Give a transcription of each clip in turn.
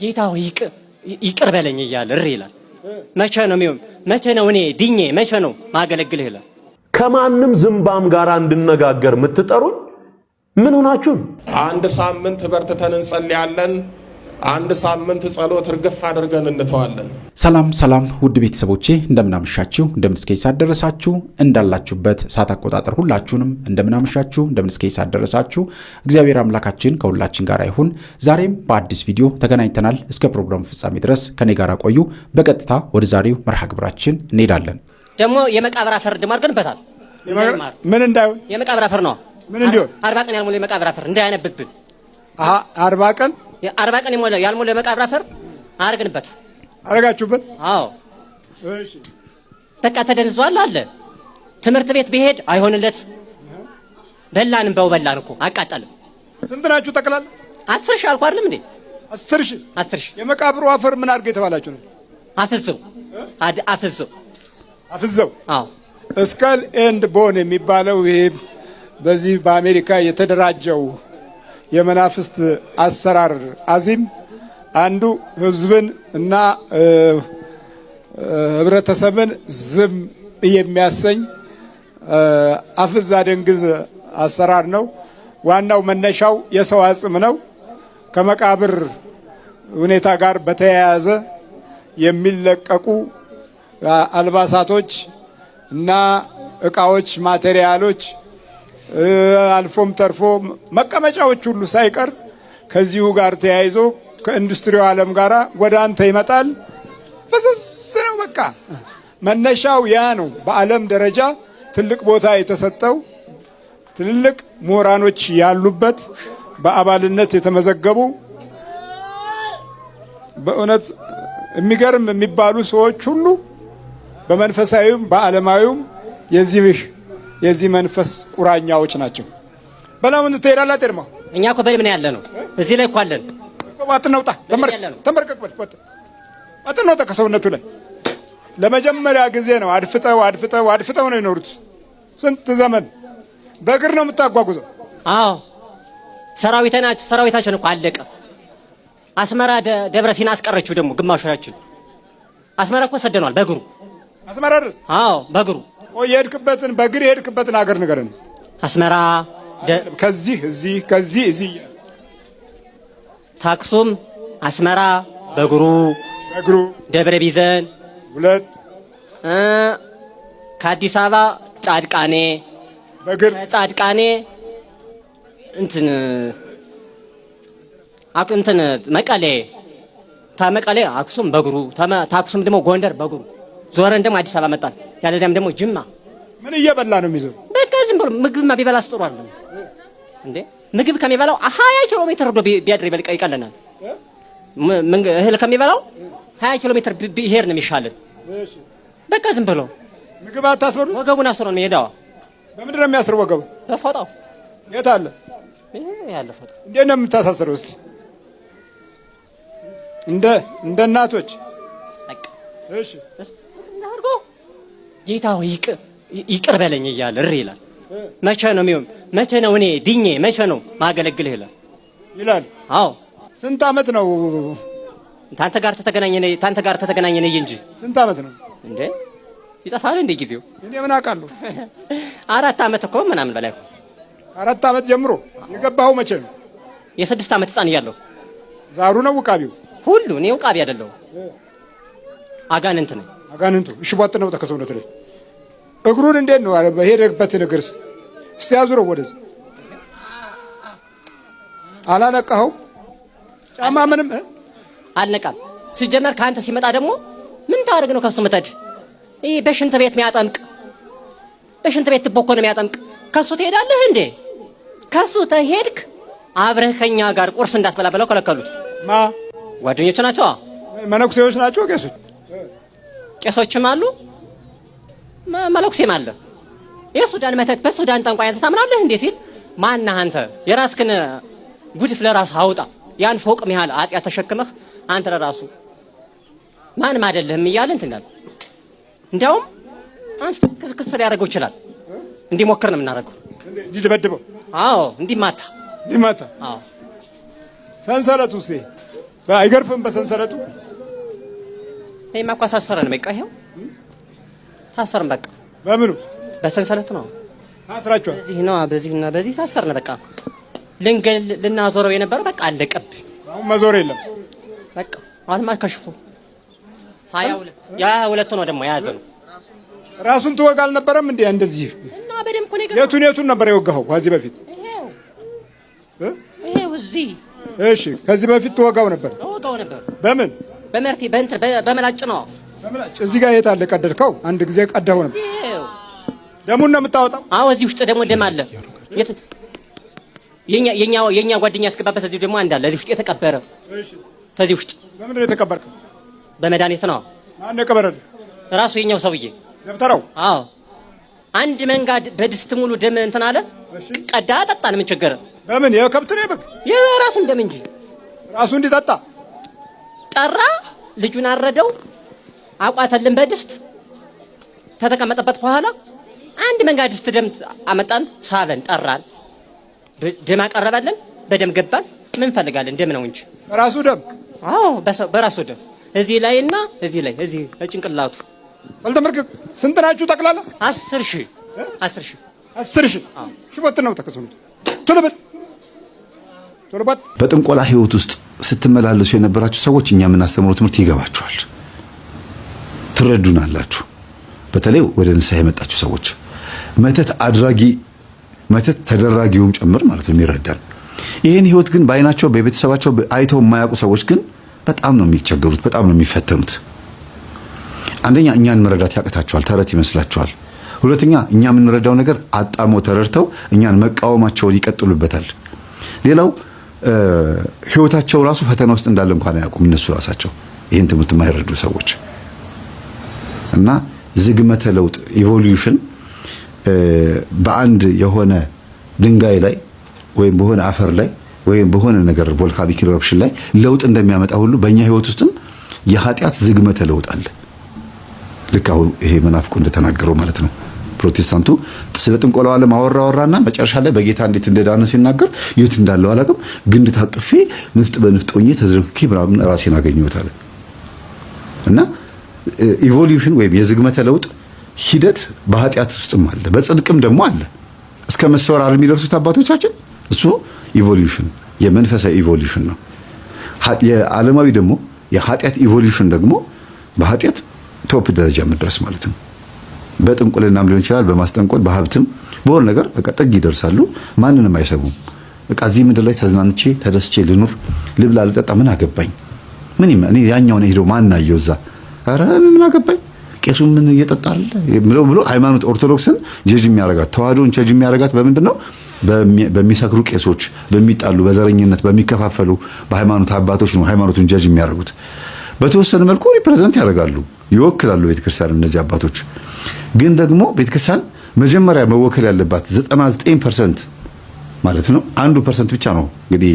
ጌታ ሆይ ይቅር በለኝ እያለ እሪ ይላል። መቼ ነው እኔ ድኜ መቼ ነው ማገለግልህ ይላል። ከማንም ዝምባም ጋር እንድነጋገር የምትጠሩን ምን ሆናችሁ? አንድ ሳምንት በርትተን እንጸልያለን። አንድ ሳምንት ጸሎት እርግፍ አድርገን እንተዋለን። ሰላም ውድ ቤተሰቦቼ እንደምናመሻችሁ፣ እንደምንስከይስ አደረሳችሁ። እንዳላችሁበት ሰዓት አቆጣጠር ሁላችሁንም እንደምናመሻችሁ፣ እንደምንስከይስ አደረሳችሁ። እግዚአብሔር አምላካችን ከሁላችን ጋር ይሁን። ዛሬም በአዲስ ቪዲዮ ተገናኝተናል። እስከ ፕሮግራሙ ፍጻሜ ድረስ ከኔ ጋር ቆዩ። በቀጥታ ወደ ዛሬው መርሃ ግብራችን እንሄዳለን። ደግሞ የመቃብር አፈር ደም አድርገንበታል። ምን እንዳይሆን የመቃብር አፈር ነው። ምን እንዲሆን 40 ቀን ያልሞላ የመቃብር አፈር እንዳያነብብን። 40 ቀን 40 ቀን ያልሞላ የመቃብር አፈር አረግንበት። አረጋችሁበት? አዎ። እሺ። በቃ ተደንዟል አለ። ትምህርት ቤት ቢሄድ አይሆንለት። በላንም በላን እኮ አቃጠልን። ስንት ናችሁ ጠቅላላ? 10 ሺህ አልኩ አይደለም እንዴ? 10 ሺህ። የመቃብሩ አፈር ምን አድርገ የተባላችሁ ነው? አፍዘው። አዎ። ስካል ኤንድ ቦን የሚባለው ይሄ በዚህ በአሜሪካ የተደራጀው የመናፍስት አሰራር አዚም አንዱ ህዝብን እና ህብረተሰብን ዝም የሚያሰኝ አፍዛ ደንግዝ አሰራር ነው። ዋናው መነሻው የሰው አጽም ነው። ከመቃብር ሁኔታ ጋር በተያያዘ የሚለቀቁ አልባሳቶች እና እቃዎች፣ ማቴሪያሎች አልፎም ተርፎ መቀመጫዎች ሁሉ ሳይቀር ከዚሁ ጋር ተያይዞ ከኢንዱስትሪው ዓለም ጋር ወደ አንተ ይመጣል። ፍስስ ነው። በቃ መነሻው ያ ነው። በዓለም ደረጃ ትልቅ ቦታ የተሰጠው ትልልቅ ምሁራኖች ያሉበት በአባልነት የተመዘገቡ በእውነት የሚገርም የሚባሉ ሰዎች ሁሉ በመንፈሳዊም በዓለማዊም የዚህ መንፈስ ቁራኛዎች ናቸው። በላምን ትሄዳለህ አትሄድም? እኛ እኮ በልምን ያለ ነው። እዚህ ላይ እኮ አለን እኮ። አትነውጣ፣ ተመርከክ፣ አትነውጣ ከሰውነቱ ላይ። ለመጀመሪያ ጊዜ ነው አድፍጠው ነው የኖሩት። ስንት ዘመን በእግር ነው የምታጓጉዘው? አዎ። ሰራዊታችን እኮ አለቀ። አስመራ ደብረ ሲና አስቀረችው። ደግሞ ግማሾቻችን አስመራ እኮ ሰደኗል በእግሩ። አስመራ ድረስ? አዎ በእግሩ። የሄድክበትን በእግር የሄድክበትን ሀገር ንገረን። አስመራ ከዚህ እዚህ ታክሱም አስመራ በእግሩ ደብረ ቢዘን 2 ከአዲስ አበባ ጻድቃኔ በእግር ጻድቃኔ እንትን መቀሌ ታመቀሌ አክሱም በእግሩ ታክሱም ደግሞ ጎንደር በእግሩ ዞረን ደግሞ አዲስ አበባ መጣን። ያለዚያም ደግሞ ጅማ። ምን እየበላ ነው የሚዞር? በቃ ዝም ብሎ ምግብማ ቢበላ አስጥሩ አይደለም እንዴ? ምግብ ከሚበላው 20 ኪሎ ሜትር ሄዶ ቢያድር ይቀለናል። እህል ከሚበላው 20 ኪሎ ሜትር ቢሄድ ነው የሚሻለን። በቃ ዝም ብሎ ምግብ አታስበሉ። ወገቡን አስሮ ነው የሚሄዳው። በምንድን ነው የሚያስር ወገቡ? በፎጣው። የት አለ? ያለ ፎጣ። እንዴት ነው የምታሳስረው? እስቲ እንደ እናቶች። እሺ። እናርጎ ጌታ ሆይ ይቅር በለኝ እያለ እሪ ይላል። መቼ ነው እኔ ድኜ መቼ ነው ማገለግልህ ይላል። አዎ። ስንት ዓመት ነው ታንተ ጋር ተገናኘን እንጂ ስንት ዓመት ነው እንዴ? ይጠፋል እንዴ ጊዜው? እኔ ምን አውቃለሁ? 4 ዓመት እኮ ምናምን በላይ እኮ። 4 ዓመት ጀምሮ የገባኸው መቼ ነው? የ6 ዓመት ሕፃን እያለሁ። ዛሩ ነው ውቃቢው ሁሉ? እኔ ውቃቢ አይደለሁም፣ አጋንንት ነኝ። አጋንንቱ እሺ፣ ቧጥ ነው ተከሰውነት ላይ እግሩን እንዴት ነው በሄደበት ነገር እስቲ ያዙረው ወደዚህ። አላነቃኸው? ጫማ ምንም አልነቃም። ሲጀመር ከአንተ ሲመጣ ደግሞ ምን ታደርግ ነው ከሱ ምተድ? ይሄ በሽንት ቤት የሚያጠምቅ በሽንት ቤት ትቦኮ ነው የሚያጠምቅ። ከሱ ትሄዳለህ እንዴ? ከሱ ተሄድክ አብረህ ከኛ ጋር ቁርስ እንዳትበላ ብለው ከለከሉት። ጓደኞቹ ናቸው። መነኩሴዎች ናቸው። ቄሶችም አሉ፣ መለኩሴም አለ። የሱዳን መተት በሱዳን ጠንቋይ አንተ ታምናለህ እንዴ ሲል ማነህ አንተ? የራስክን ጉድፍ ለራስህ አውጣ። ያን ፎቅ ሚያህል አጽያ ተሸክመህ አንተ ለራሱ ማንም አይደለህም እያለ እንትን አለ። እንዲያውም አንተ ክስ ሊያደርገው ይችላል። እንዲሞክር ነው የምናደርገው። እንዲደበድበው? አዎ እንዲማታ። አዎ ሰንሰለቱስ አይገርፍም በሰንሰለቱ? ይሄማ እኮ አሳሰረን። በቃ ይሄው ታሰርን። በቃ በምኑ? በሰንሰለት ነው ታስራችኋል? በዚህ ነው በዚህና በዚህ ታሰርን። በቃ ልናዞረው የነበረው በቃ አለቀብኝ። አሁን መዞር የለም በቃ አሁንማ ከሽፎ 22 ነው ደግሞ የያዘ ነው። ራሱን ትወጋ አልነበረም እንዴ? እንደዚህ እና በደም እኮ ነው የቱን ነበር የወጋኸው ከዚህ በፊት? ይሄው እዚህ። እሺ ከዚህ በፊት ትወጋው ነበር? ወጋው ነበር። በምን? በመርፌ በመላጭ ነው። በመላጭ። እዚህ ጋር የት አለ ቀደድከው? አንድ ጊዜ ቀደኸው ነበር። ደሙን ነው የምታወጣው? አዎ እዚህ ውስጥ ደግሞ ደም አለ። የኛ ጓደኛ ያስገባበት እዚህ ደግሞ አንድ አለ እዚህ ውስጥ የተቀበረ። እሺ ከዚህ ውስጥ በምንድን ነው የተቀበርከው? በመድኃኒት ነው። ማን ነው የቀበረልህ? ራሱ የኛው ሰውዬ ደብተራው። አዎ አንድ መንጋድ በድስት ሙሉ ደም እንትን አለ። ቀዳ ጠጣን። ምን ቸገረ? በምን? የከብት ነው የበግ? የራሱን ደም እንጂ ራሱ እንዲጠጣ ጠራ። ልጁን አረደው፣ አቋተልን በድስት ተተቀመጠበት። በኋላ አንድ መንጋድ ድስት ደም አመጣን፣ ሳለን፣ ጠራን፣ ደም አቀረበልን። በደም ገባን። ምን ፈልጋለን? ደም ነው እንጂ ራሱ ደም። አዎ በራሱ ደም እዚህ ላይና እዚህ ላይ እዚህ ጭንቅላቱ አልተመርክ። ስንት ናችሁ ጠቅላላ? 10,000 10,000 10,000 ሽቦት ነው ተከሰኑት። ቶሎ በል በጥንቆላ ህይወት ውስጥ ስትመላለሱ የነበራችሁ ሰዎች እኛ የምናስተምረው ትምህርት ይገባችኋል፣ ትረዱናላችሁ። በተለይ ወደ ንስሐ የመጣችሁ ሰዎች መተት አድራጊ መተት ተደራጊውም ጭምር ማለት ነው የሚረዳን። ይህን ህይወት ግን በአይናቸው በቤተሰባቸው አይተው የማያውቁ ሰዎች ግን በጣም ነው የሚቸገሩት፣ በጣም ነው የሚፈተኑት። አንደኛ እኛን መረዳት ያቅታቸዋል፣ ተረት ይመስላቸዋል። ሁለተኛ እኛ የምንረዳው ነገር አጣሞ ተረድተው እኛን መቃወማቸውን ይቀጥሉበታል። ሌላው ህይወታቸው ራሱ ፈተና ውስጥ እንዳለ እንኳን አያውቁም እነሱ ራሳቸው ይህን ትምህርት የማይረዱ ሰዎች። እና ዝግመተ ለውጥ ኢቮሉሽን በአንድ የሆነ ድንጋይ ላይ ወይም በሆነ አፈር ላይ ወይም በሆነ ነገር ቮልካኒክ ኢረፕሽን ላይ ለውጥ እንደሚያመጣ ሁሉ በእኛ ህይወት ውስጥም የኃጢአት ዝግመተ ለውጥ አለ። ልክ አሁን ይሄ መናፍቁ እንደተናገረው ማለት ነው። ፕሮቴስታንቱ ስለ ጥንቆላው ዓለም አወራና መጨረሻ ላይ በጌታ እንዴት እንደዳነ ሲናገር የት እንዳለው አላውቅም፣ ግንድ ታቅፌ ንፍጥ በንፍጥ ሆኜ ተዝረክኬ ምናምን ራሴን አገኘሁት አለ። እና ኢቮሉሽን ወይም የዝግመተ ለውጥ ሂደት በኃጢአት ውስጥም አለ፣ በጽድቅም ደግሞ አለ። እስከ መሰወር የሚደርሱት አባቶቻችን እሱ ኢቮሉሽን የመንፈሳዊ ኢቮሉሽን ነው። የዓለማዊ ደግሞ የኃጢአት ኢቮሉሽን ደግሞ በኃጢአት ቶፕ ደረጃ መድረስ ማለት ነው። በጥንቁልናም ሊሆን ይችላል፣ በማስጠንቆል በሀብትም በሆነ ነገር በቃ ጥግ ይደርሳሉ። ማንንም አይሰሙም። በቃ እዚህ ምድር ላይ ተዝናንቼ ተደስቼ ልኑር፣ ልብላ፣ ልጠጣ፣ ምን አገባኝ? እኔ ያኛውን ሄዶ ማን አየው እዛ? ኧረ ምን አገባኝ? ቄሱ ምን እየጠጣል ብሎ ሃይማኖት ኦርቶዶክስን ጀጅ የሚያረጋት ተዋህዶን ጀጅ የሚያረጋት በምንድን ነው? በሚሰክሩ ቄሶች፣ በሚጣሉ፣ በዘረኝነት በሚከፋፈሉ በሃይማኖት አባቶች ነው ሃይማኖቱን ጀጅ የሚያረጉት። በተወሰነ መልኩ ሪፕሬዘንት ያደርጋሉ፣ ይወክላሉ ቤተክርስቲያን። እነዚህ አባቶች ግን ደግሞ ቤተክርስቲያን መጀመሪያ መወከል ያለባት 99% ማለት ነው 1% ብቻ ነው። እንግዲህ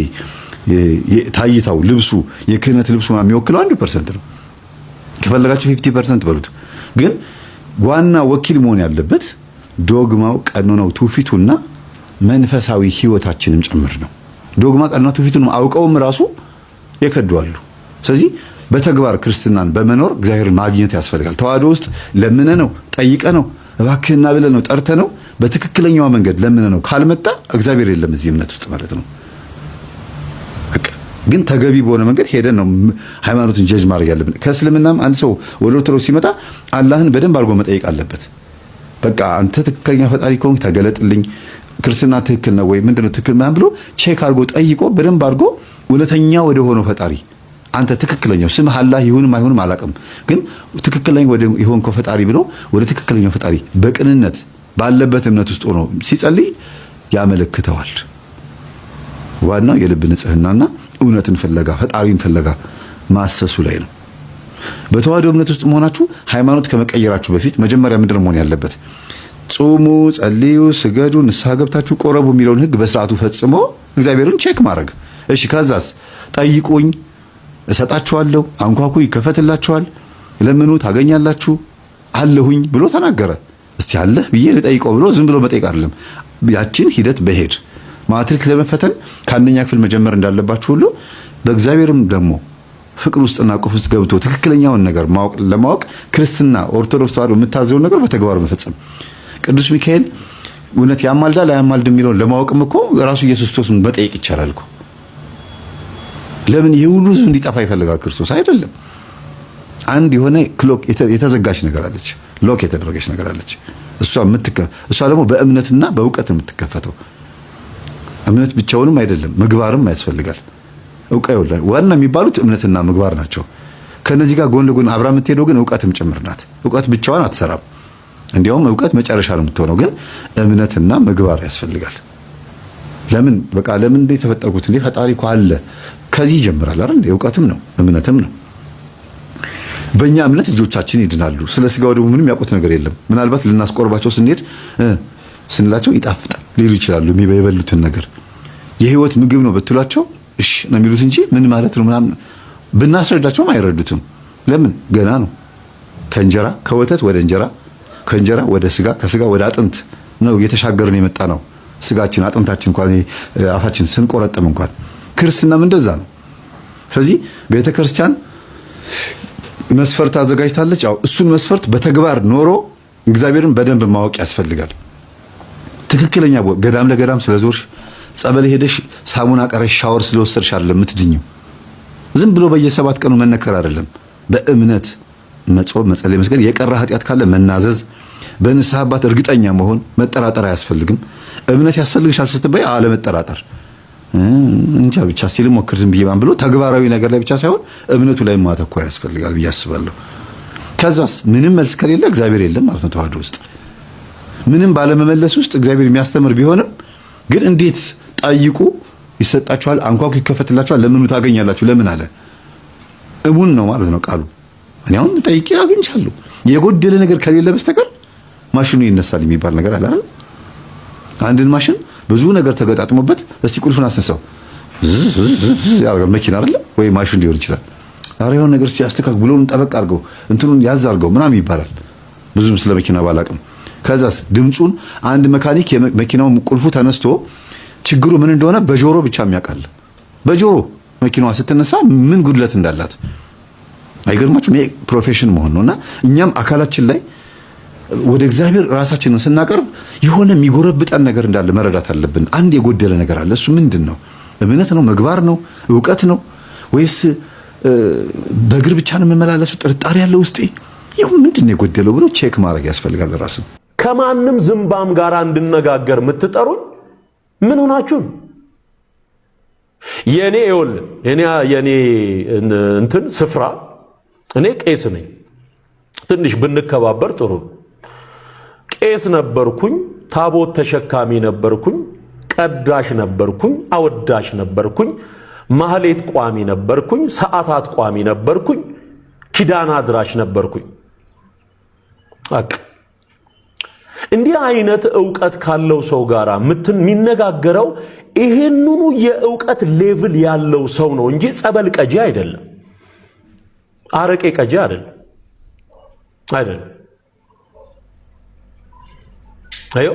ታይታው ልብሱ የክህነት ልብሱ የሚወክለው 1% ነው። ከፈለጋችሁ 50% በሉት። ግን ዋና ወኪል መሆን ያለበት ዶግማው፣ ቀኖናው፣ ትውፊቱና መንፈሳዊ ህይወታችንም ጭምር ነው። ዶግማ፣ ቀኖና፣ ትውፊቱን አውቀውም ራሱ የከዷሉ። ስለዚህ በተግባር ክርስትናን በመኖር እግዚአብሔርን ማግኘት ያስፈልጋል። ተዋህዶ ውስጥ ለምነ ነው ጠይቀ ነው እባክህና ብለ ነው ጠርተ ነው በትክክለኛው መንገድ ለምነ ነው ካልመጣ እግዚአብሔር የለም እዚህ እምነት ውስጥ ማለት ነው። ግን ተገቢ በሆነ መንገድ ሄደን ነው ሃይማኖትን ጀጅ ማድረግ ያለብን። ከእስልምናም አንድ ሰው ወደ ኦርቶዶክስ ሲመጣ አላህን በደንብ አድርጎ መጠየቅ አለበት። በቃ አንተ ትክክለኛ ፈጣሪ ከሆንክ ተገለጥልኝ፣ ክርስትና ትክክል ነው ወይ ምንድነው ትክክል ምናምን ብሎ ቼክ አድርጎ ጠይቆ በደንብ አድርጎ እውነተኛ ወደ ሆነው ፈጣሪ አንተ ትክክለኛው ስምህ አላህ ይሁንም አይሁንም አላውቅም፣ ግን ትክክለኛ ወደ የሆንከው ፈጣሪ ብሎ ወደ ትክክለኛው ፈጣሪ በቅንነት ባለበት እምነት ውስጥ ሆኖ ሲጸልይ ያመለክተዋል። ዋናው የልብ ንጽህናና እውነትን ፍለጋ ፈጣሪን ፍለጋ ማሰሱ ላይ ነው። በተዋህዶ እምነት ውስጥ መሆናችሁ ሃይማኖት ከመቀየራችሁ በፊት መጀመሪያ ምንድን መሆን ያለበት? ጹሙ፣ ጸልዩ፣ ስገዱ፣ ንስሐ ገብታችሁ ቆረቡ የሚለውን ህግ በስርዓቱ ፈጽሞ እግዚአብሔርን ቼክ ማድረግ። እሺ ከዛስ ጠይቁኝ እሰጣችኋለሁ፣ አንኳኩ ይከፈትላችኋል፣ ለምኑ ታገኛላችሁ አለሁኝ ብሎ ተናገረ። እስቲ አለህ ብዬ ልጠይቀው ብሎ ዝም ብሎ መጠየቅ አይደለም። ያችን ሂደት በሄድ ማትሪክ ለመፈተን ከአንደኛ ክፍል መጀመር እንዳለባችሁ ሁሉ በእግዚአብሔርም ደግሞ ፍቅር ውስጥና ቁፍ ውስጥ ገብቶ ትክክለኛውን ነገር ለማወቅ ክርስትና ኦርቶዶክስ ተዋሕዶ የምታዘውን ነገር በተግባር መፈጸም። ቅዱስ ሚካኤል እውነት ያማልዳል አያማልድ የሚለውን ለማወቅም እኮ ራሱ ኢየሱስ ክርስቶስን መጠየቅ ይቻላል እኮ። ለምን የሁሉ ሕዝብ እንዲጠፋ ይፈልጋል ክርስቶስ? አይደለም። አንድ የሆነ ክሎክ የተዘጋች ነገር አለች፣ ሎክ የተደረገች ነገር አለች። እሷ ደግሞ በእምነትና በእውቀት የምትከፈተው። እምነት ብቻውንም አይደለም፣ ምግባርም ያስፈልጋል። ዋና የሚባሉት እምነትና ምግባር ናቸው። ከነዚህ ጋር ጎን ለጎን አብራ የምትሄደው ግን እውቀትም ጭምር ናት። እውቀት ብቻዋን አትሰራም። እንዲያውም እውቀት መጨረሻ ነው የምትሆነው፣ ግን እምነትና ምግባር ያስፈልጋል። ለምን በቃ ለምን እንደ ተፈጠርኩት እንደ ፈጣሪ እኮ አለ። ከዚህ ይጀምራል አይደል? እውቀትም ነው እምነትም ነው። በእኛ እምነት ልጆቻችን ይድናሉ። ስለ ስጋው ደግሞ ምንም ያውቁት ነገር የለም። ምናልባት ልናስቆርባቸው ስንሄድ ስንላቸው ይጣፍጣል ሊሉ ይችላሉ። የበሉትን ነገር የህይወት ምግብ ነው ብትሏቸው እሺ ነው የሚሉት እንጂ ምን ማለት ነው ምናምን ብናስረዳቸውም አይረዱትም። ለምን? ገና ነው። ከእንጀራ ከወተት ወደ እንጀራ፣ ከእንጀራ ወደ ስጋ፣ ከስጋ ወደ አጥንት ነው እየተሻገርን የመጣ ነው። ስጋችን አጥንታችን እንኳን አፋችን ስንቆረጥም እንኳን ክርስትናም እንደዛ ነው። ስለዚህ ቤተክርስቲያን መስፈርት አዘጋጅታለች። አዎ እሱን መስፈርት በተግባር ኖሮ እግዚአብሔርን በደንብ ማወቅ ያስፈልጋል። ትክክለኛ ገዳም ለገዳም ስለዞርሽ ጸበል ሄደሽ ሳሙና ቀረሽ ሻወር ስለወሰድሽ አይደለም የምትድኝው። ዝም ብሎ በየ7 ቀኑ መነከር አይደለም። በእምነት መጾም፣ መጸለይ፣ መስገድ፣ የቀረ ኃጢአት ካለ መናዘዝ፣ በንስሐ አባት እርግጠኛ መሆን፣ መጠራጠር አያስፈልግም። እምነት ያስፈልግሻል ስትበይ አለመጠራጠር እንጃ ብቻ ሲል ሞክር ዝም ብዬ ማን ብሎ ተግባራዊ ነገር ላይ ብቻ ሳይሆን እምነቱ ላይ ማተኮር ያስፈልጋል ብዬ አስባለሁ። ከዛስ ምንም መልስ ከሌለ እግዚአብሔር የለም ማለት ነው። ተዋህዶ ውስጥ ምንም ባለመመለስ ውስጥ እግዚአብሔር የሚያስተምር ቢሆንም ግን እንዴት ጠይቁ ይሰጣችኋል፣ አንኳኩ ይከፈትላችኋል፣ ለምኑ ታገኛላችሁ። ለምን አለ? እሙን ነው ማለት ነው ቃሉ። እኔ አሁን ጠይቄ አግኝቻለሁ። የጎደለ ነገር ከሌለ በስተቀር ማሽኑ ይነሳል የሚባል ነገር አለ አይደል? አንድን ማሽን ብዙ ነገር ተገጣጥሞበት እስቲ ቁልፉን አስነሳው ያረጋል መኪና አይደል ወይ ማሽን ሊሆን ይችላል። አሬውን ነገር ሲያስተካክ ብሎን ጠበቅ አድርገው እንትኑን ያዝ አድርገው ምናምን ይባላል። ብዙም ስለ መኪና ባላቅም ከዛስ ድምጹን አንድ መካኒክ የመኪናው ቁልፉ ተነስቶ ችግሩ ምን እንደሆነ በጆሮ ብቻ የሚያውቃል። በጆሮ መኪናዋ ስትነሳ ምን ጉድለት እንዳላት አይገርማችሁም? ይሄ ፕሮፌሽን መሆን ነውና እኛም አካላችን ላይ ወደ እግዚአብሔር ራሳችንን ስናቀርብ የሆነ የሚጎረብጠን ነገር እንዳለ መረዳት አለብን። አንድ የጎደለ ነገር አለ። እሱ ምንድነው? እምነት ነው? ምግባር ነው? እውቀት ነው? ወይስ በእግር ብቻ ነው የምመላለሱ? ጥርጣሬ ያለው ውስጤ ይሁን ምንድነው የጎደለው ብሎ ቼክ ማድረግ ያስፈልጋል ራስን። ከማንም ዝምባም ጋር እንድነጋገር የምትጠሩን ምን ሆናችሁ? የኔ እንትን ስፍራ እኔ ቄስ ነኝ። ትንሽ ብንከባበር ጥሩ ነው። ቄስ ነበርኩኝ፣ ታቦት ተሸካሚ ነበርኩኝ፣ ቀዳሽ ነበርኩኝ፣ አወዳሽ ነበርኩኝ፣ ማህሌት ቋሚ ነበርኩኝ፣ ሰዓታት ቋሚ ነበርኩኝ፣ ኪዳን አድራሽ ነበርኩኝ። እንዲህ አይነት ዕውቀት ካለው ሰው ጋር የሚነጋገረው ይሄንኑ የዕውቀት ሌቭል ያለው ሰው ነው እንጂ ጸበል ቀጂ አይደለም፣ አረቄ ቀጂ አይደለም። አዮ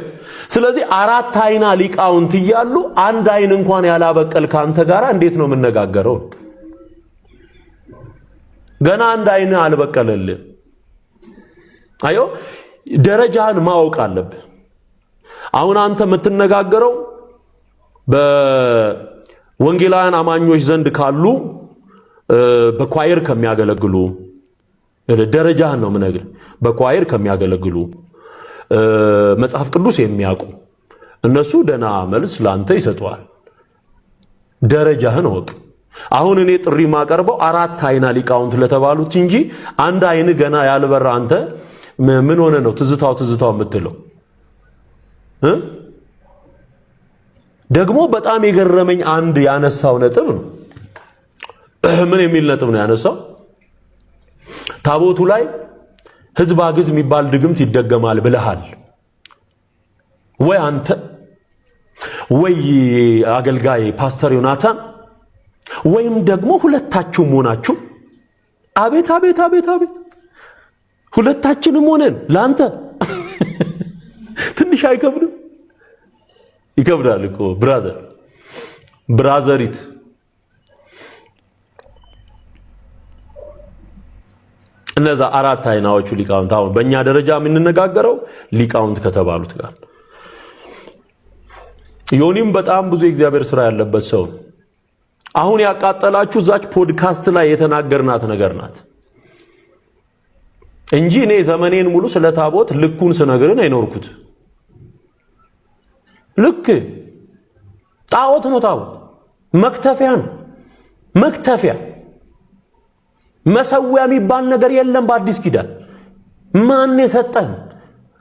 ስለዚህ 4 አይና ሊቃውንት እያሉ አንድ አይን እንኳን ያላበቀል ካንተ ጋር እንዴት ነው የምነጋገረው? ገና አንድ አይን አልበቀለልህ። አዮ ደረጃን ማወቅ አለብህ። አሁን አንተ የምትነጋገረው በወንጌላውያን አማኞች ዘንድ ካሉ በኳየር ከሚያገለግሉ ደረጃህን ነው የምነግርህ። በኳየር ከሚያገለግሉ መጽሐፍ ቅዱስ የሚያውቁ እነሱ ደና መልስ ላንተ ይሰጡዋል። ደረጃህን ወቅ። አሁን እኔ ጥሪ ማቀርበው 4 አይና ሊቃውንት ለተባሉት እንጂ አንድ አይን ገና ያልበራ አንተ ምን ሆነ ነው ትዝታው የምትለው? ደግሞ በጣም የገረመኝ አንድ ያነሳው ነጥብ ነው። ምን የሚል ነጥብ ነው ያነሳው? ታቦቱ ላይ ህዝብ አግዝ የሚባል ድግምት ይደገማል ብለሃል ወይ አንተ ወይ አገልጋይ ፓስተር ዮናታን ወይም ደግሞ ሁለታችሁም ሆናችሁ? አቤት አቤት አቤት አቤት! ሁለታችንም ሆነን ላንተ ትንሽ አይከብድም? ይከብዳል እኮ ብራዘሪት። እነዛ አራት አይናዎቹ ሊቃውንት አሁን በእኛ ደረጃ የምንነጋገረው ሊቃውንት ከተባሉት ጋር ዮኒም በጣም ብዙ የእግዚአብሔር ስራ ያለበት ሰው አሁን ያቃጠላችሁ እዛች ፖድካስት ላይ የተናገርናት ነገር ናት እንጂ እኔ ዘመኔን ሙሉ ስለ ታቦት ልኩን ስነግርን አይኖርኩት። ልክ ጣዖት ነው ታቦት መክተፊያ ነው መክተፊያ መሰዊያ የሚባል ነገር የለም በአዲስ ኪዳን ማን የሰጠን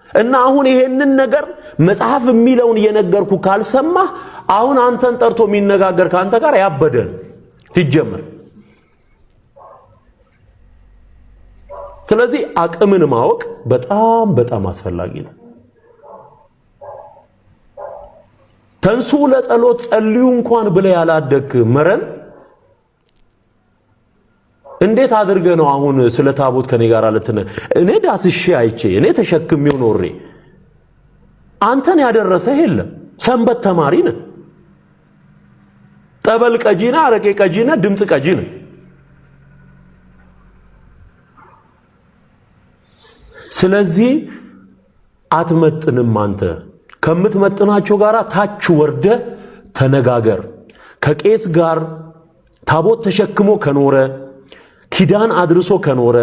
እና አሁን ይሄንን ነገር መጽሐፍ የሚለውን እየነገርኩ ካልሰማ አሁን አንተን ጠርቶ የሚነጋገር ካንተ ጋር ያበደን ትጀምር። ስለዚህ አቅምን ማወቅ በጣም በጣም አስፈላጊ ነው። ተንሱ ለጸሎት ጸልዩ እንኳን ብለ ያላደክ መረን እንዴት አድርገ ነው አሁን ስለ ታቦት ከኔ ጋር አለተነ እኔ ዳስሼ አይቼ እኔ ተሸክሜው ኖሬ አንተን ያደረሰ የለም። ሰንበት ተማሪ ነህ፣ ጠበል ቀጂና አረቄ ቀጂና ድምጽ ቀጂና ስለዚህ አትመጥንም። አንተ ከምትመጥናቸው ጋራ ታች ወርደ ተነጋገር። ከቄስ ጋር ታቦት ተሸክሞ ከኖረ ኪዳን አድርሶ ከኖረ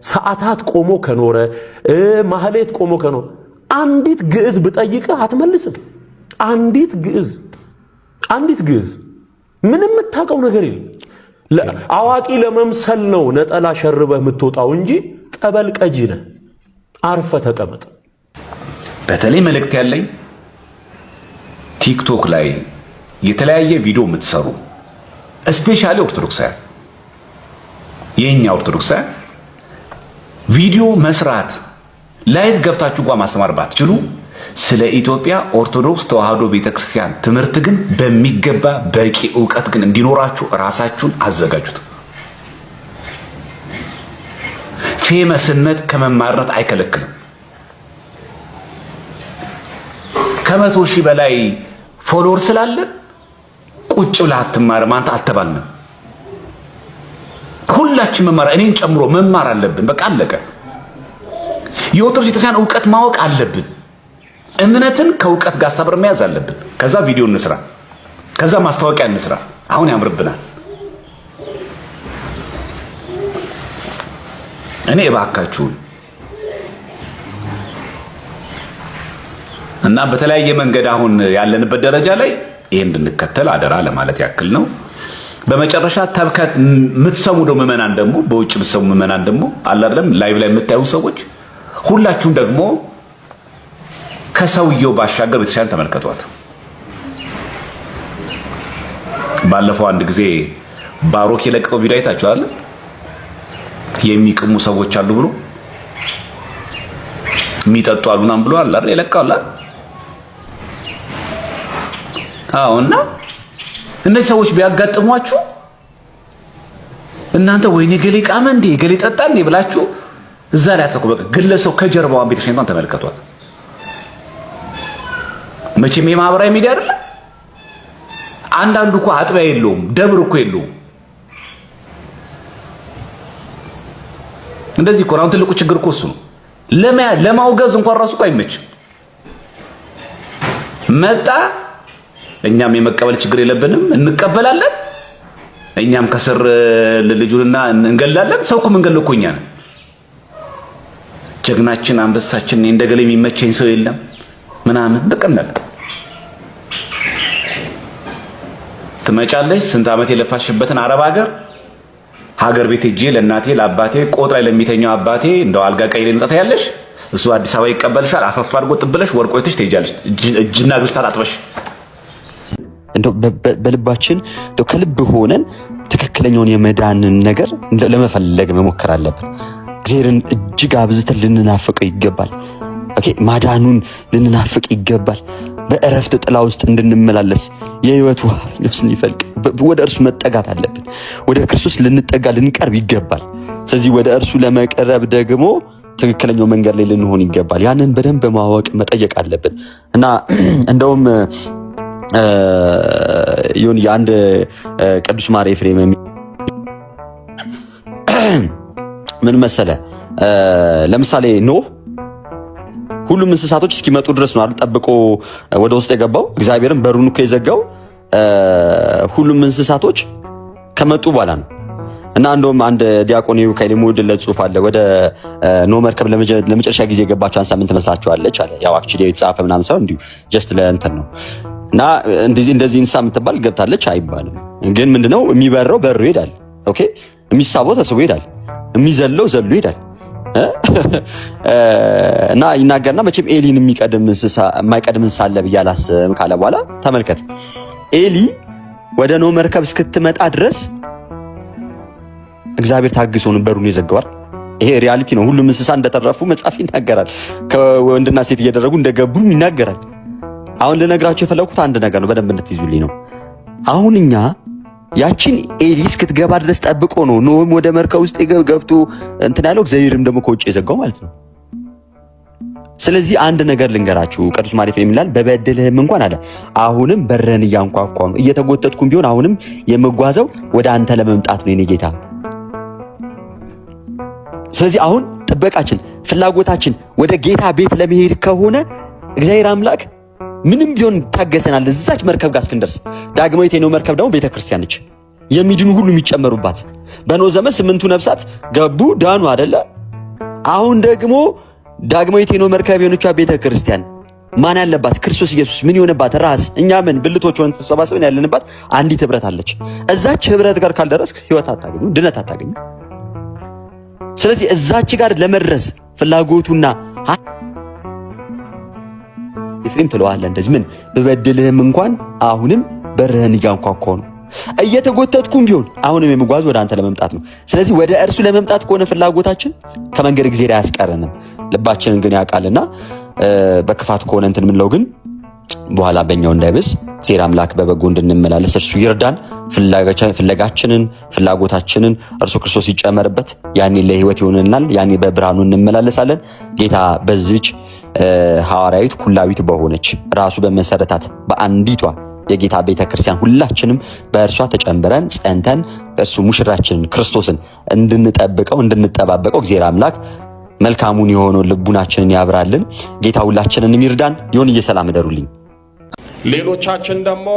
ሰዓታት ቆሞ ከኖረ ማህሌት ቆሞ ከኖረ አንዲት ግዕዝ ብጠይቅህ አትመልስም። አንዲት ግዕዝ ምንም የምታውቀው ነገር የለም። አዋቂ ለመምሰል ነው ነጠላ ሸርበህ የምትወጣው እንጂ ጠበል ቀጂ ነህ። አርፈ ተቀመጥ። በተለይ መልእክት ያለኝ ቲክቶክ ላይ የተለያየ ቪዲዮ የምትሰሩ ስፔሻሊ ኦርቶዶክሳውያን የኛ ኦርቶዶክሳውያን ቪዲዮ መስራት ላይቭ ገብታችሁ እንኳን ማስተማር ባትችሉ ስለ ኢትዮጵያ ኦርቶዶክስ ተዋህዶ ቤተክርስቲያን ትምህርት ግን በሚገባ በቂ ዕውቀት ግን እንዲኖራችሁ ራሳችሁን አዘጋጁት። ፌመስነት ከመማርነት አይከለክልም። ከ100 ሺህ በላይ ፎሎወር ስላለ ቁጭ ብለህ አትማርም አንተ አልተባልንም። ሁላችን መማር እኔን ጨምሮ መማር አለብን። በቃ አለቀ። የኦርቶዶክስ ቤተክርስቲያን ዕውቀት ማወቅ አለብን። እምነትን ከዕውቀት ጋር አሳብር መያዝ አለብን። ከዛ ቪዲዮ እንስራ፣ ከዛ ማስታወቂያ እንስራ። አሁን ያምርብናል። እኔ እባካችሁን እና በተለያየ መንገድ አሁን ያለንበት ደረጃ ላይ ይሄን እንድንከተል አደራ ለማለት ያክል ነው። በመጨረሻ ተብከት የምትሰሙ ደግሞ ምዕመናን ደግሞ በውጭ የምትሰሙ ምዕመናን ደግሞ አለ አይደለም ላይቭ ላይ የምታዩ ሰዎች ሁላችሁም ደግሞ ከሰውየው ባሻገር ቤተክርስቲያን ተመልከቷት። ባለፈው አንድ ጊዜ ባሮክ የለቀቀው ቪዲዮ አይታችኋል። የሚቅሙ ሰዎች አሉ ብሎ የሚጠጡ አሉናም ብሎ አለ አይደል የለቀቀው። አዎና እነዚህ ሰዎች ቢያጋጥሟችሁ እናንተ ወይኔ ገሌ ቃመ እንዴ ገሌ ጠጣ እንዴ ብላችሁ እዛ ላይ አትተኩ። በቃ ግለሰው ከጀርባዋን ቤተክርስቲያኗን ተመልከቷት። መቼም የማህበራዊ ሚዲያ አይደለ አንዳንዱ እኮ አጥቢያ የለውም ደብር እኮ የለውም። እንደዚህ እኮ ነው ትልቁ ችግር እኮ እሱ ነው። ለማውገዝ እንኳን ራሱ እኮ አይመችም። መጣ እኛም የመቀበል ችግር የለብንም፣ እንቀበላለን። እኛም ከስር ልጁንና እንገላለን። ሰው እኮ መንገል እኮ እኛ ነን። ጀግናችን አንበሳችን እንደገለ የሚመቸኝ ሰው የለም ምናምን በቀላል ትመጫለሽ። ስንት ዓመት የለፋሽበትን አረብ ሀገር ቤት ሄጄ ለእናቴ ለአባቴ ቆጥ ላይ ለሚተኛው አባቴ እንደው አልጋ ቀይ ልንጠታ ያለሽ እሱ አዲስ አበባ ይቀበልሻል። አፈፍ አድርጎ ጥብለሽ ወርቆይተሽ ትሄጃለሽ። እጅና እግርሽ ታጥበሽ እንደው በልባችን እንደው ከልብ ሆነን ትክክለኛውን የመዳንን ነገር ለመፈለግ መሞከር አለብን። እግዚአብሔርን እጅግ አብዝተን ልንናፍቀው ይገባል። ኦኬ ማዳኑን ልንናፍቅ ይገባል። በእረፍት ጥላ ውስጥ እንድንመላለስ የህይወት ውሃ ስንፈልቅ ወደ እርሱ መጠጋት አለብን። ወደ ክርስቶስ ልንጠጋ ልንቀርብ ይገባል። ስለዚህ ወደ እርሱ ለመቅረብ ደግሞ ትክክለኛው መንገድ ላይ ልንሆን ይገባል። ያንን በደንብ ማወቅ መጠየቅ አለብን እና እንደውም ይሁን የአንድ ቅዱስ ማር ኤፍሬም ምን መሰለ ለምሳሌ ኖህ ሁሉም እንስሳቶች እስኪመጡ ድረስ ነው አይደል ጠብቆ ወደ ውስጥ የገባው። እግዚአብሔርም በሩን እኮ የዘጋው ሁሉም እንስሳቶች ከመጡ በኋላ ነው። እና እንደውም አንድ ዲያቆን ከሊሙድ ለጽሁፍ አለ ወደ ኖህ መርከብ ለመጨረሻ ጊዜ የገባቸው አንድ ሳምንት መስላችኋለች አለ። ያው አክቹሊ የተጻፈ ምናምን ሳይሆን እንዲሁ ጀስት ለእንትን ነው። እና እንደዚህ እንስሳ የምትባል ገብታለች አይባልም። ግን ምንድነው የሚበረው በሩ ይሄዳል። ኦኬ የሚሳበው ተስቦ ይሄዳል። የሚዘለው ዘሎ ይሄዳል። እና ይናገርና መቼም ኤሊን የማይቀድም እንስሳ አለ ብዬ አላስብም ካለ በኋላ ተመልከት፣ ኤሊ ወደ ኖህ መርከብ እስክትመጣ ድረስ እግዚአብሔር ታግሶ ነው በሩን የዘጋዋል። ይሄ ሪያሊቲ ነው። ሁሉም እንስሳ እንደተረፉ መጽሐፍ ይናገራል። ከወንድና ሴት እየደረጉ እንደገቡም ይናገራል። አሁን ልነግራችሁ የፈለኩት አንድ ነገር ነው፣ በደንብ እንድትይዙልኝ ነው። አሁን እኛ ያቺን ኤሊ እስክትገባ ድረስ ጠብቆ ነው ኖህም ወደ መርከብ ውስጥ ገብቶ እንትን ያለው፣ እግዚአብሔርም ደግሞ ከውጭ የዘጋው ማለት ነው። ስለዚህ አንድ ነገር ልንገራችሁ፣ ቅዱስ ማርያም የሚላል በበደልህም እንኳን አለ አሁንም በረን እያንኳኳ ነው፣ እየተጎተትኩም ቢሆን አሁንም የምጓዘው ወደ አንተ ለመምጣት ነው የኔ ጌታ። ስለዚህ አሁን ጥበቃችን፣ ፍላጎታችን ወደ ጌታ ቤት ለመሄድ ከሆነ እግዚአብሔር አምላክ ምንም ቢሆን ታገሰናል እዛች መርከብ ጋር እስክንደርስ። ዳግማዊት የኖህ መርከብ ደግሞ ቤተክርስቲያን ነች፣ የሚድኑ ሁሉ የሚጨመሩባት። በኖህ ዘመን 8ቱ ነፍሳት ገቡ ዳኑ አይደለ? አሁን ደግሞ ዳግማዊት የኖህ መርከብ የሆነችው ቤተክርስቲያን ማን ያለባት? ክርስቶስ ኢየሱስ ምን የሆነባት ራስ፣ እኛ ምን ብልቶች ሆነን ተሰባስበን ያለንባት አንዲት ህብረት አለች። እዛች ህብረት ጋር ካልደረስክ ህይወት አታገኙ፣ ድነት አታገኙ። ስለዚህ እዛች ጋር ለመድረስ ፍላጎቱና ኤፍሬም ትለዋለህ እንደዚህ ምን በበድልህም እንኳን አሁንም በርህን እያንኳኳ ነው፣ እየተጎተትኩም ቢሆን አሁንም የምጓዝ ወደ አንተ ለመምጣት ነው። ስለዚህ ወደ እርሱ ለመምጣት ከሆነ ፍላጎታችን ከመንገድ ጊዜ አያስቀረንም፣ ልባችንን ግን ያውቃልና በክፋት ከሆነ እንትን ምንለው ግን በኋላ በእኛው እንዳይብስ እግዚአብሔር አምላክ በበጎ እንድንመላለስ እርሱ ይርዳን። ፍለጋችንን ፍላጎታችንን እርሱ ክርስቶስ ይጨመርበት። ያኔ ለህይወት ይሆንልናል። ያኔ በብርሃኑ እንመላለሳለን። ጌታ በዚች ሐዋርያዊት ኩላዊት በሆነች ራሱ በመሰረታት በአንዲቷ የጌታ ቤተክርስቲያን ሁላችንም በእርሷ ተጨምረን ጸንተን እርሱ ሙሽራችንን ክርስቶስን እንድንጠብቀው እንድንጠባበቀው እግዚአብሔር አምላክ መልካሙን የሆነው ልቡናችንን ያብራልን። ጌታ ሁላችንንም ይርዳን። ይሁንዬ ሰላም እደሩልኝ። ሌሎቻችን ደግሞ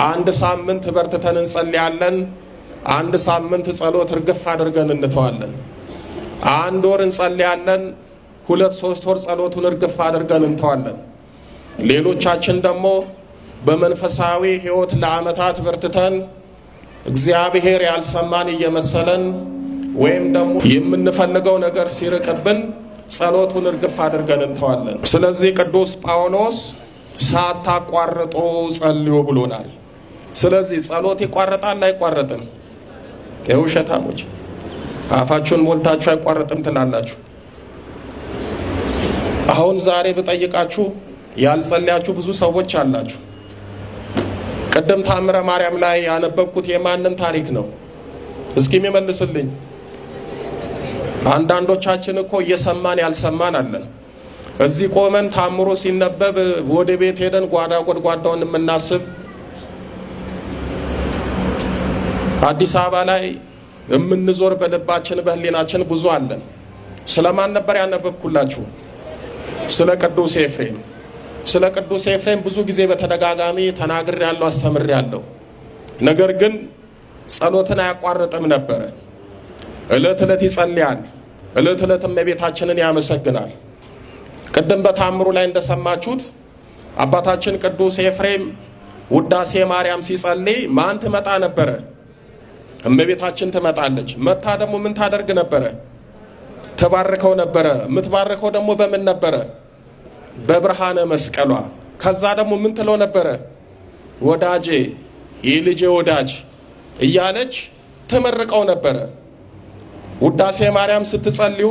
አንድ ሳምንት በርትተን እንጸልያለን። አንድ ሳምንት ጸሎት እርግፍ አድርገን እንተዋለን። አንድ ወር እንጸልያለን። 2-3 ወር ጸሎቱን እርግፍ አድርገን እንተዋለን። ሌሎቻችን ደግሞ በመንፈሳዊ ህይወት ለዓመታት በርትተን እግዚአብሔር ያልሰማን እየመሰለን ወይም ደግሞ የምንፈልገው ነገር ሲርቅብን ጸሎቱን እርግፍ አድርገን እንተዋለን። ስለዚህ ቅዱስ ጳውሎስ ሳታቋርጡ ጸልዩ ብሎናል። ስለዚህ ጸሎት ይቋረጣል አይቋረጥም? የውሸታሞች አፋችሁን ሞልታችሁ አይቋረጥም ትላላችሁ። አሁን ዛሬ ብጠይቃችሁ ያልጸለያችሁ ብዙ ሰዎች አላችሁ። ቅድም ታምረ ማርያም ላይ ያነበብኩት የማንን ታሪክ ነው? እስኪ የሚመልስልኝ። አንዳንዶቻችን እኮ እየሰማን ያልሰማን አለን። እዚህ ቆመን ታምሮ ሲነበብ ወደ ቤት ሄደን ጓዳ ጎድጓዳውን የምናስብ፣ አዲስ አበባ ላይ የምንዞር በልባችን በህሊናችን ብዙ አለን። ስለማን ነበር ያነበብኩላችሁ? ስለ ቅዱስ ኤፍሬም። ስለ ቅዱስ ኤፍሬም ብዙ ጊዜ በተደጋጋሚ ተናግሬያለሁ፣ አስተምሬያለሁ። ነገር ግን ጸሎትን አያቋርጥም ነበረ። ዕለት ዕለት ይጸልያል። ዕለት ዕለት እመቤታችንን ያመሰግናል። ቅድም በታምሩ ላይ እንደሰማችሁት አባታችን ቅዱስ ኤፍሬም ውዳሴ ማርያም ሲጸልይ ማን ትመጣ ነበረ? እመቤታችን ትመጣለች። መታ ደግሞ ምን ታደርግ ነበረ? ተባርከው ነበረ። የምትባርከው ደግሞ በምን ነበረ? በብርሃነ መስቀሏ። ከዛ ደግሞ ምን ትለው ነበረ? ወዳጄ፣ የልጄ ወዳጅ እያለች ትመርቀው ነበረ። ውዳሴ ማርያም ስትጸልዩ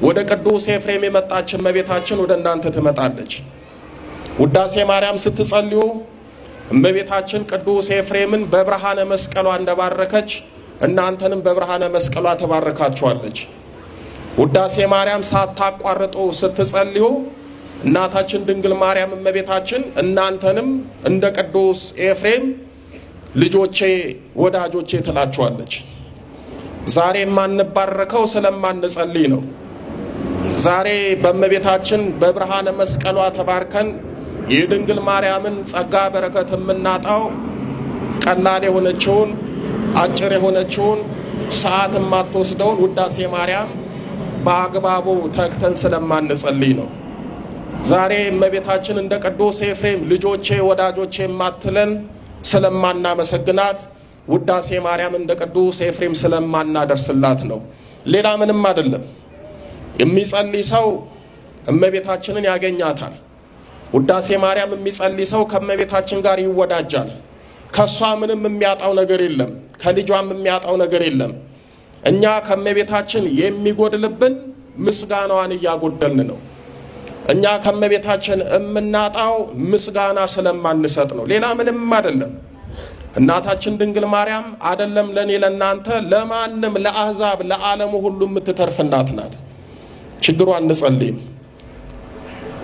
ወደ ቅዱስ ኤፍሬም የመጣች እመቤታችን ወደ እናንተ ትመጣለች። ውዳሴ ማርያም ስትጸልዩ እመቤታችን ቅዱስ ኤፍሬምን በብርሃነ መስቀሏ እንደባረከች እናንተንም በብርሃነ መስቀሏ ተባረካችኋለች። ውዳሴ ማርያም ሳታቋርጡ ስትጸልዩ እናታችን ድንግል ማርያም እመቤታችን እናንተንም እንደ ቅዱስ ኤፍሬም ልጆቼ ወዳጆቼ ትላችኋለች። ዛሬ የማንባረከው ስለማንጸልይ ነው። ዛሬ በእመቤታችን በብርሃነ መስቀሏ ተባርከን የድንግል ማርያምን ጸጋ በረከት የምናጣው ቀላል የሆነችውን አጭር የሆነችውን ሰዓት የማትወስደውን ውዳሴ ማርያም በአግባቡ ተክተን ስለማንጸልይ ነው። ዛሬ እመቤታችን እንደ ቅዱስ ኤፍሬም ልጆቼ ወዳጆቼ የማትለን ስለማናመሰግናት፣ ውዳሴ ማርያም እንደ ቅዱስ ኤፍሬም ስለማናደርስላት ነው። ሌላ ምንም አይደለም። የሚጸልይ ሰው እመቤታችንን ያገኛታል። ውዳሴ ማርያም የሚጸልይ ሰው ከእመቤታችን ጋር ይወዳጃል። ከሷ ምንም የሚያጣው ነገር የለም፣ ከልጇም የሚያጣው ነገር የለም። እኛ ከእመቤታችን የሚጎድልብን ምስጋናዋን እያጎደልን ነው። እኛ ከእመቤታችን የምናጣው ምስጋና ስለማንሰጥ ነው። ሌላ ምንም አይደለም። እናታችን ድንግል ማርያም አይደለም ለኔ ለናንተ ለማንም ለአሕዛብ ለዓለሙ ሁሉ የምትተርፍ እናት ናት። ችግሩ አንጸልይም።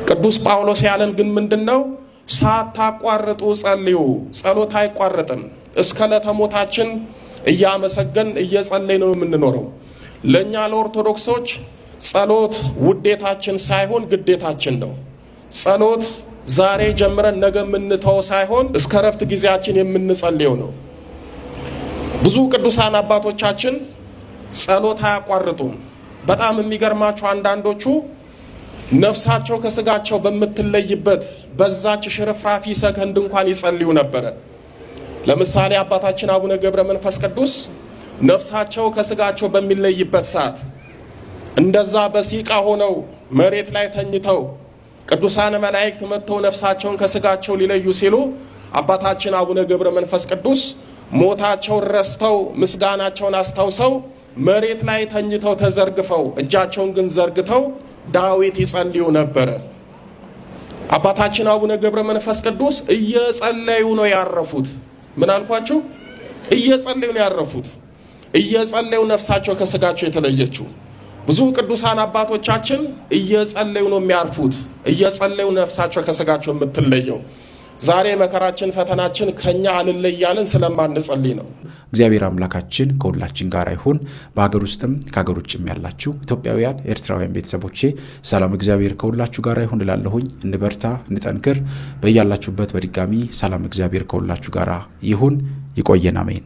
ቅዱስ ጳውሎስ ያለን ግን ምንድነው? ሳታቋርጡ ጸልዩ። ጸሎት አይቋረጥም። እስከ ለተሞታችን እያመሰገን እየጸለይን ነው የምንኖረው። ለኛ ለኦርቶዶክሶች ጸሎት ውዴታችን ሳይሆን ግዴታችን ነው። ጸሎት ዛሬ ጀምረን ነገ የምንተው ሳይሆን እስከ ረፍት ጊዜያችን የምንጸልየው ነው። ብዙ ቅዱሳን አባቶቻችን ጸሎት አያቋርጡም። በጣም የሚገርማቸው አንዳንዶቹ ነፍሳቸው ከስጋቸው በምትለይበት በዛች ሽርፍራፊ ሰከንድ እንኳን ይጸልዩ ነበረ። ለምሳሌ አባታችን አቡነ ገብረ መንፈስ ቅዱስ ነፍሳቸው ከስጋቸው በሚለይበት ሰዓት እንደዛ በሲቃ ሆነው መሬት ላይ ተኝተው ቅዱሳን መላእክት መጥተው ነፍሳቸውን ከስጋቸው ሊለዩ ሲሉ አባታችን አቡነ ገብረ መንፈስ ቅዱስ ሞታቸውን ረስተው ምስጋናቸውን አስታውሰው መሬት ላይ ተኝተው ተዘርግፈው እጃቸውን ግን ዘርግተው ዳዊት ይጸልዩ ነበረ። አባታችን አቡነ ገብረ መንፈስ ቅዱስ እየጸለዩ ነው ያረፉት። ምን አልኳችሁ? እየጸለዩ ነው ያረፉት። እየጸለዩ ነፍሳቸው ከስጋቸው የተለየችው። ብዙ ቅዱሳን አባቶቻችን እየጸለዩ ነው የሚያርፉት። እየጸለዩ ነፍሳቸው ከስጋቸው የምትለየው። ዛሬ መከራችን ፈተናችን ከኛ አልለያልን ስለማንጸልይ ነው። እግዚአብሔር አምላካችን ከሁላችን ጋር ይሁን። በሀገር ውስጥም ከሀገር ውጭም ያላችሁ ኢትዮጵያውያን ኤርትራውያን ቤተሰቦቼ ሰላም እግዚአብሔር ከሁላችሁ ጋር ይሁን እላለሁኝ። እንበርታ፣ እንጠንክር። በያላችሁበት በድጋሚ ሰላም እግዚአብሔር ከሁላችሁ ጋር ይሁን። ይቆየን። አሜን።